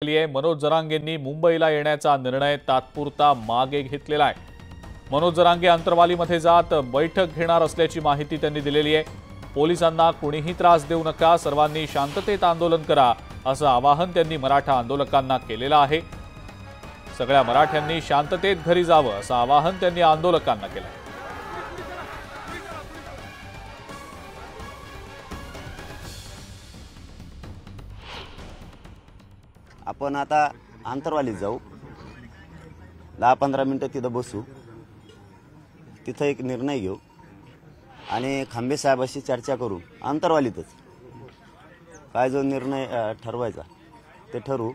मनोज जरांगेंनी मुंबईला येण्याचा निर्णय तात्पुरता मागे घेतलेला आहे। मनोज जरांगे अंतरवालीमध्ये जात बैठक घेणार असल्याची माहिती त्यांनी दिलेली आहे। पोलिसांना कुणीही त्रास देऊ नका, सर्वांनी शांततेत आंदोलन करा असं आवाहन त्यांनी मराठा आंदोलकांना केलेलं आहे। सगळ्या मराठ्यांनी शांततेत घरी जावं असं आवाहन त्यांनी आंदोलकांना केलं। आपण आता अंतरवालीत जाऊ, 10-15 मिनिटं तिथं बसू, तिथं एक निर्णय घेऊ आणि खांबे साहेबांशी चर्चा करू। अंतरवालीतच काय जो निर्णय ठरवायचा ते ठरवू।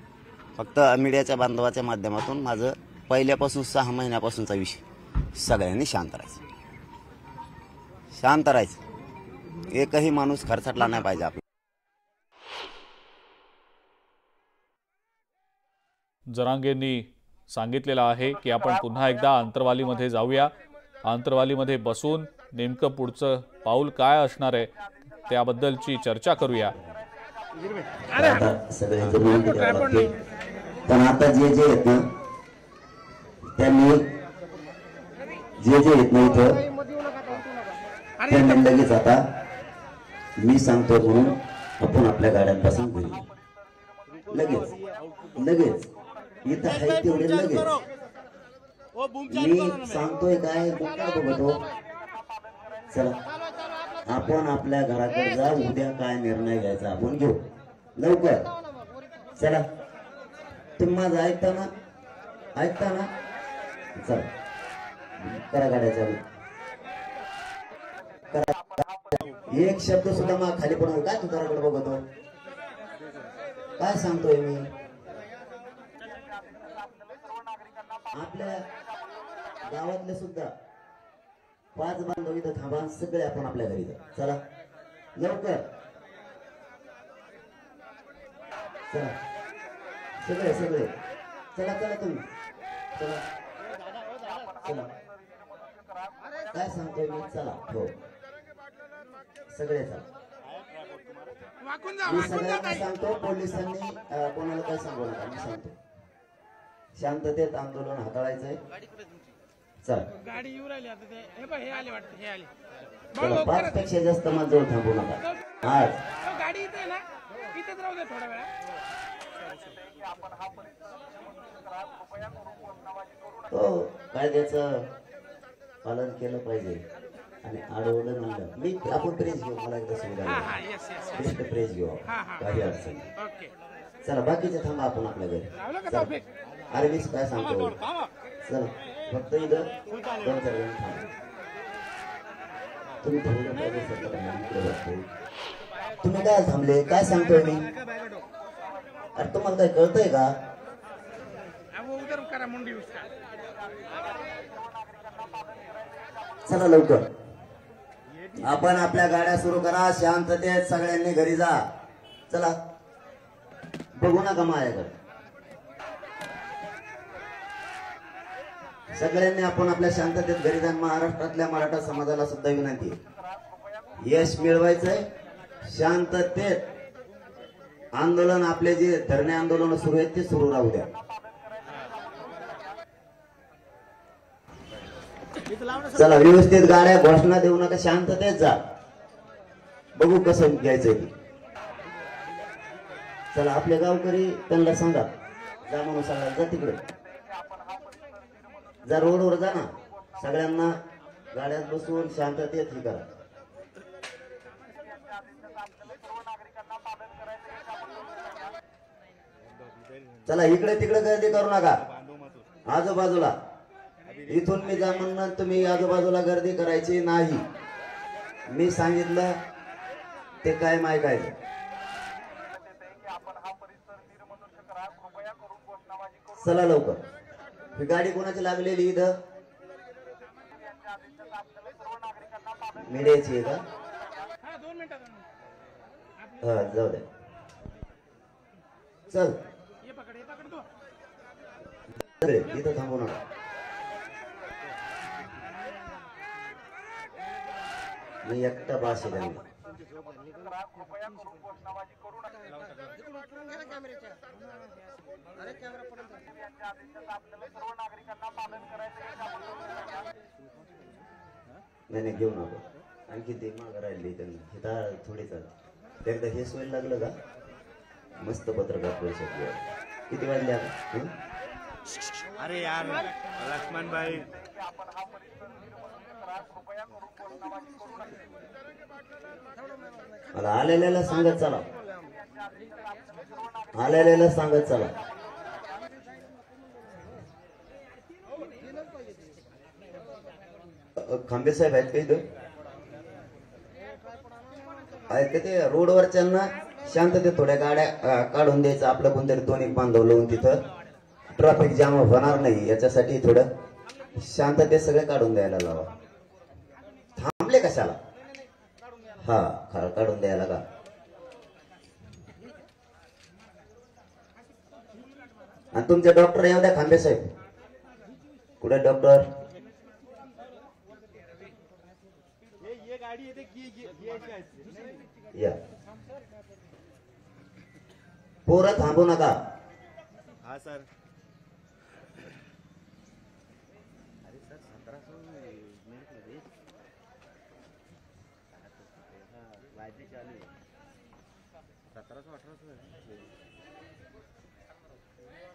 फक्त मीडियाच्या बांधवाच्या माध्यमातून माझं पहिल्यापासून 6 महिन्यापासूनचा विषय, सगळ्यांनी शांत राहायचं, शांत राहायचं, एकही माणूस खरचटला नाही पाहिजे। आपला जरांगेंनी सांगितलेलं आहे की आपण पुन्हा एकदा अंतरवालीमध्ये जाऊया, अंतरवालीमध्ये बसून नेमकं पुढचं पाऊल काय असणार आहे त्याबद्दलची चर्चा करूया। पण आता जे आहेत ना त्यांनी जे आहेत ना इथं त्यांनी लगेच आता मी सांगतो म्हणून आपण आपल्या गाड्यांपासून घरी लगेच इथं आहे तेवढे लगेच मी सांगतोय काय बघतो। चला आपण आपल्या घराकडे जा, उद्या काय निर्णय घ्यायचा आपण घेऊ लवकर। चला तुम्ही माझं ऐकता ना चला करा गाड्या चालू करा। एक शब्द सुद्धा मग खाली पडून काय तू घराकडे बघतो, काय सांगतोय मी? आपल्या गावातले सुद्धा 5 बांधव इथं थांबा, सगळे आपण आपल्या घरी जा। चला लवकर चला, सगळे चला तुम्ही चला काय सांगतोय मी? चला हो सगळे चला। मी सगळ्यांना सांगतो, पोलिसांनी कोणाला काय सांगू नका, मी सांगतो शांततेत आंदोलन हाताळायचंय। चल गाडी येऊ राहिली आता, ते हे बघ हे आले वाटतं, हे आले। चला 5 पेक्षा जास्त माझ्याजवळ थांबू नका। आज गाडी इथे ना, इथेच राहू दे थोडा वेळ। हो कायद्याचं पालन केलं पाहिजे आणि आडवलं म्हणलं मी आपण प्रेस घेऊ, मला एकदा सुविधा प्रेस घेऊ, काही अडचण नाही। चला बाकीचे थांबा आपण आपल्या घरी। अरे मीच काय सांगतो, चला फक्त इथं 2-4 जण थांबा, तुम्ही थांबलं पाहिजे। तुम्ही काय थांबले, काय सांगतोय मी? अरे तुम्हाला काय कळतंय का? चला लवकर आपण आपल्या गाड्या सुरू करा, शांततेत सगळ्यांनी घरी जा। चला बघू नका माझ्याकडे, सगळ्यांनी आपण आपल्या शांततेत घरी जा। महाराष्ट्रातल्या मराठा समाजाला सुद्धा विनंती आहे, यश मिळवायचंय, शांततेत आंदोलन, आपले जे धरणे आंदोलन सुरू आहेत ते सुरू राहू द्या। चला व्यवस्थित गाड्या, घोषणा देऊ नका, शांततेत जा, बघू कसं घ्यायचंय ते। चला आपले गावकरी त्यांना सांगा जा म्हणून, सांगा जा तिकडे जा, रोडवर जा ना, सगळ्यांना गाड्यात बसून शांततेत हे करा। चला इकडे तिकडे गर्दी करू नका, आजूबाजूला इथून मी जा म्हणणार, तुम्ही आजूबाजूला गर्दी करायची नाही, मी सांगितलं ते काय ऐकायचं। चला लवकर, ही गाडी कोणाची लागलेली इथं? मीडियाची आहे का? हा जाऊ दे, चल इथं थांबू नका। मी एकटा बास आहे, नाही घेऊ नको आणखी ते मागं राहिली त्यांना हिता थोडी चाल एकदा हे सोय लागलं का मस्त पत्रकार परिषद किती वाजले आता अरे यार लक्ष्मण भाई मला आलेल्याला सांगत चला आलेल्याला सांगत चला खांबे साहेब आहेत का इथं आहेत का ते रोडवरच्यांना शांततेत थोड्या गाड्या काढून द्यायचं आपलं कोणतरी दोन एक बांधव लावून तिथं ट्रॅफिक जाम होणार नाही याच्यासाठी थोडं शांततेत सगळे काढून द्यायला लावा थांबले कशाला हा काढून द्यायला का आणि तुमचे डॉक्टर येऊ द्या खांबे साहेब कुठे डॉक्टर या पोरं थांबू नका हाँ सर अरे सर 1700 मिनट मध्ये वायदे चालू आहे 1700-1800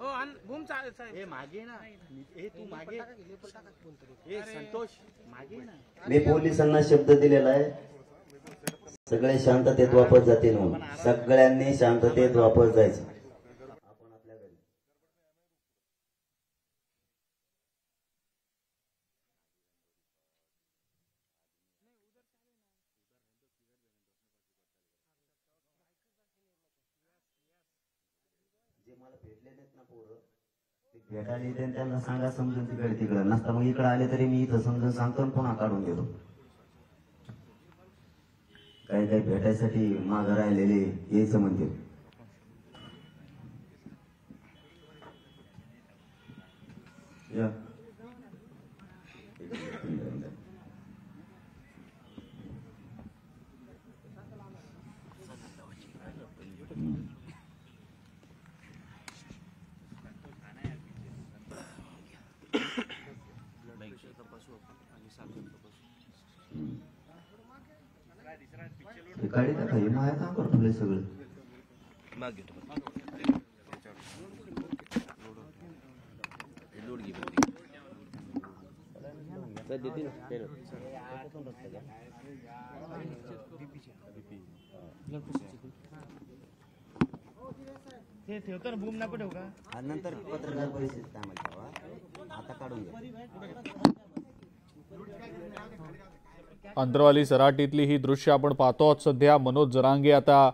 हो आणि बूम साहेब ए मागे ना ए तू मागे ए संतोष मागे ना मी पोलिसांना शब्द दिलेला आहे सगळे शांततेत वापस जातील म्हणून सगळ्यांनी शांततेत वापस जायचं आपण आपल्या घरी जे मला भेटले नाहीत ना पोरं ते भेटायला येते त्यांना सांगा समजून तिकडे नसता मग इकडे आले तरी मी इथं समजून सांगतो आणि पुन्हा काढून देतो काही काही भेटायसाठी मागं राहिलेले यायचं म्हणते गाडी टाका हे माया काम करतो सगळं ते ठेवतो ना बूम नको ठेवू का नंतर पत्रकार परिषदेत टायमाला ठेवा आता काढून घ्या अंतरवाली सराटीतली ही दृश्य आपण पाहतो सध्या मनोज जरांगे आता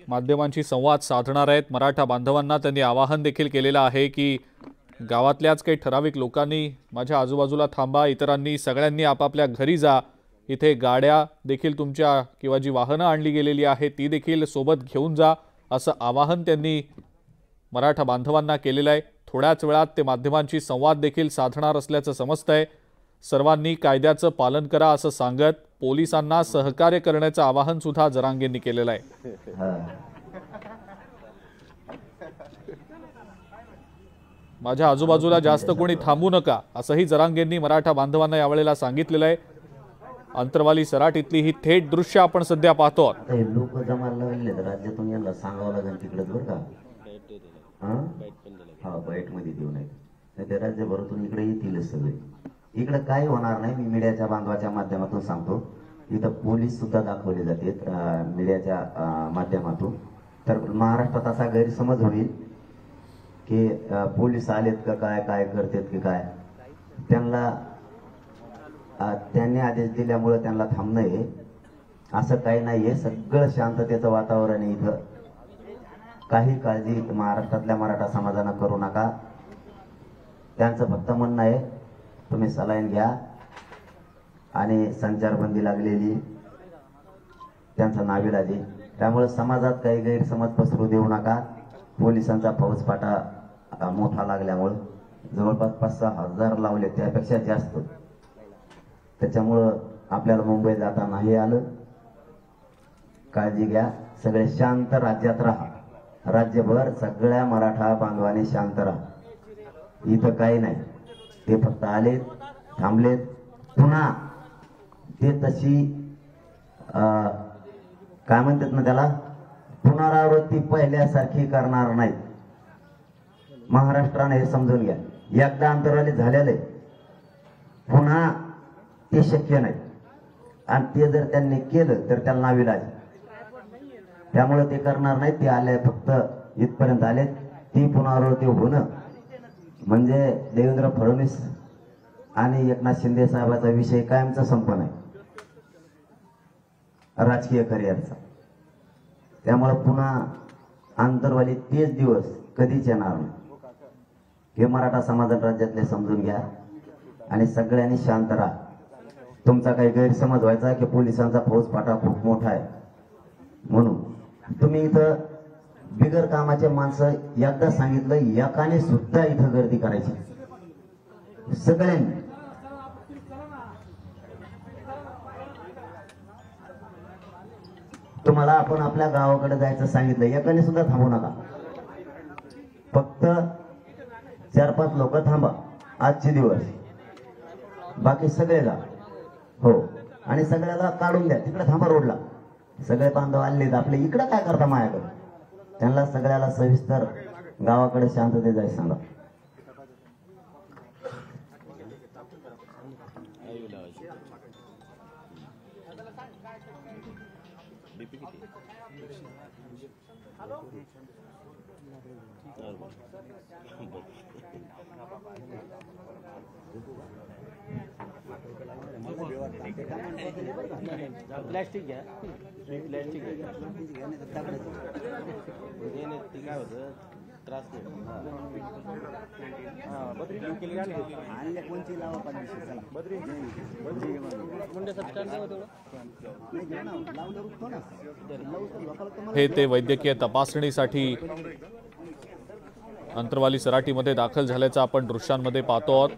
माध्यमांशी संवाद साधणार आहेत मराठा बांधवांना त्यांनी आवाहन देखील केलेलं आहे की गावातल्याच काही ठराविक लोकांनी माझ्या आजूबाजूला थांबा इतरांनी सगळ्यांनी आपापल्या घरी जा इथे गाड्या देखील तुमच्या किंवा जी वाहनं आणली गेलेली आहे ती देखील सोबत घेऊन जा असं आवाहन त्यांनी मराठा बांधवांना केलेलं आहे थोड्याच वेळात ते माध्यमांशी संवाद देखील साधणार असल्याचं समजतंय सर्वांनी कायद्याचं पालन करा असं सांगत पोलिसांना सहकार्य करण्याचं आवाहन सुद्धा जरांगेंनी केलेलं आहे माझ्या आजूबाजूला जास्त कोणी थांबू नका असंही जरांगेंनी मराठा बांधवांना यावेळेला सांगितलेलं आहे अंतरवाली सराटीतली ही थेट दृश्य आपण सध्या पाहतो लोक जमायला लागले तर राज्यातून यांना सांगावं लागेल तिकडेच बरं का हा बाईट मध्ये देऊ नये नाही ते राज्यभरातून इकडे येतीलच सगळे इकडे काय होणार नाही मी मीडियाच्या बांधवाच्या माध्यमातून सांगतो इथं पोलीस सुद्धा दाखवले जाते मीडियाच्या माध्यमातून तर महाराष्ट्रात असा गैरसमज होईल की पोलीस आलेत का काय काय करतात की काय त्यांनी आदेश दिल्यामुळे त्यांना थांबणं आहे असं काही नाहीये सगळं शांततेचं वातावरण आहे इथं काही काळजी महाराष्ट्रातल्या मराठा समाजानं करू नका त्यांचं फक्त म्हणणं आहे तुम्ही सलाईन घ्या आणि संचारबंदी लागलेली त्यांचा नाविलाज आहे त्यामुळे समाजात काही गैरसमज पसरू देऊ नका पोलिसांचा फौजफाटा मोठा लागल्यामुळे जवळपास 5,000 लावले त्यापेक्षा जास्त त्याच्यामुळं आपल्याला मुंबई जाता नाही आलं काळजी घ्या, सगळे शांत राज्यात राहा, राज्यभर सगळ्या मराठा बांधवांनी शांत राहा. इथं काही नाही, ते फक्त आलेत, थांबलेत, पुन्हा ते तशी काय म्हणतात ना त्याला, पुनरावृत्ती पहिल्यासारखी करणार नाहीत. महाराष्ट्राने हे समजून घ्या, एकदा अंतराळी झालेले पुन्हा ते शक्य नाही, आणि ते जर त्यांनी केलं तर त्याला नाविलाज. त्यामुळे ते करणार नाही. ते आले, फक्त इथपर्यंत आले, ती पुनरावृत्ती होणं म्हणजे देवेंद्र फडणवीस आणि एकनाथ शिंदे साहेबाचा विषय कायमचा संपन आहे राजकीय करिअरचा. त्यामुळे पुन्हा आंतरवाली तेच दिवस कधीच येणार नाही. हे मराठा समाज राज्यातले समजून घ्या आणि सगळ्यांनी शांत राहा. तुमचा काही गैरसमज व्हायचा की पोलिसांचा फौजफाटा खूप मोठा आहे म्हणून, तुम्ही इथं बिगर कामाचे माणसं एकदा सांगितलं, एकाने सुद्धा इथं गर्दी करायची सगळ्यांनी. तुम्हाला आपण आपल्या गावाकडे जायचं सांगितलं, एकाने सुद्धा थांबू नका. फक्त 4-5 लोक थांबा आजचे दिवस, बाकी सगळे जा. हो, आणि सगळ्याला काढून द्या, तिकडे थांबा रोडला. सगळे बांधव आलेत आपले, इकडे काय करता माझ्याकडे. त्यांना सगळ्याला सविस्तर गावाकडे शांतते जाय सांगा. प्लॅस्टिक घ्या, प्लॅस्टिक घ्या, काय होतं त्रास हे ते वैद्यकीय तपासणीसाठी अंतरवाली सराटीमध्ये दाखल झाल्याचं आपण दृश्यांमध्ये पाहतो आहोत.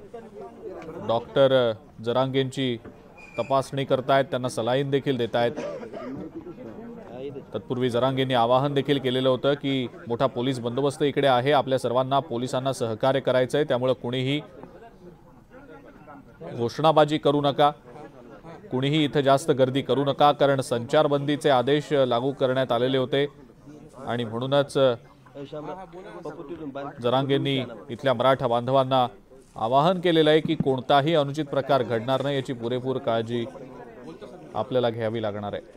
डॉक्टर जरांगेंची तपासणी करतायत, त्यांना सलाईन देखील देत आहेत. तत्पूर्वी जरांगेंनी आवाहन देखील केलेलं होतं की मोठा पोलीस बंदोबस्त इकडे आहे, आपल्या सर्वांना पोलिसांना सहकार्य करायचंय, त्यामुळे कुणीही घोषणाबाजी करू नका, कुणीही इथं जास्त गर्दी करू नका, कारण संचारबंदीचे आदेश लागू करण्यात आलेले होते. आणि म्हणूनच जरांगेंनी इथल्या मराठा बांधवांना आवाहन केलेलं आहे की कोणताही अनुचित प्रकार घडणार नाही याची पुरेपूर काळजी आपल्याला घ्यावी लागणार आहे.